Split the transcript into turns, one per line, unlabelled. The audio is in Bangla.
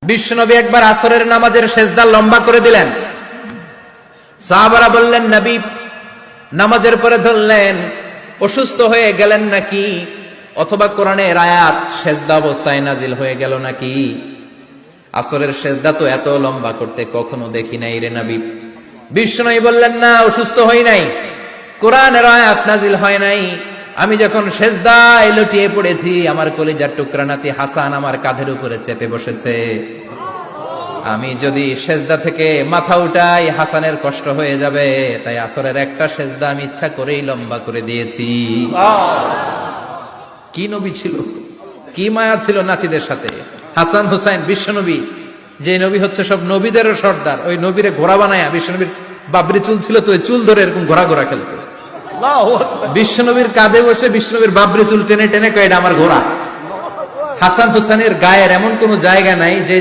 বিশ্বনবী একবার আসরের নামাজের সেজদা লম্বা করে দিলেন। সাহাবারা বললেন, নবী নামাজের পরে ধরলেন, অসুস্থ হয়ে গেলেন নাকি, অথবা কোরআনের আয়াত সেজদা অবস্থায় নাজিল হয়ে গেল নাকি? আসরের সেজদা তো এত লম্বা করতে কখনো দেখি নাই রে নবী। বিশ্বনবী বললেন, না, অসুস্থ হই নাই, কোরআনের আয়াত নাজিল হয় নাই। আমি যখন সেজদায় লুটিয়ে পড়েছি, আমার কলিজার টুকরা নাতি হাসান আমার কাঁধের উপরে চেপে বসেছে। আমি যদি সেজদা থেকে মাথা উঠাই, হাসানের কষ্ট হয়ে যাবে, তাই আসরের একটা সেজদা আমি ইচ্ছা করেই লম্বা করে দিয়েছি। কি নবী ছিল, কি মায়া ছিল নাতিদের সাথে। হাসান হুসাইন বিশ্বনবী, যে নবী হচ্ছে সব নবীদেরও সর্দার, ওই নবীরে ঘোড়া বানায়া, বিশ্বনবীর বাবরি চুল ছিল তো, ওই চুল ধরে এরকম ঘোরা ঘোরা খেলতো। বিশ্বনবীর কাঁধে বসে বিশ্বনবীর বাবরি চুল টেনে টেনে কয়, এটা আমার ঘোড়া। হাসান হুসাইনের গায়ের এমন কোন জায়গা নাই যে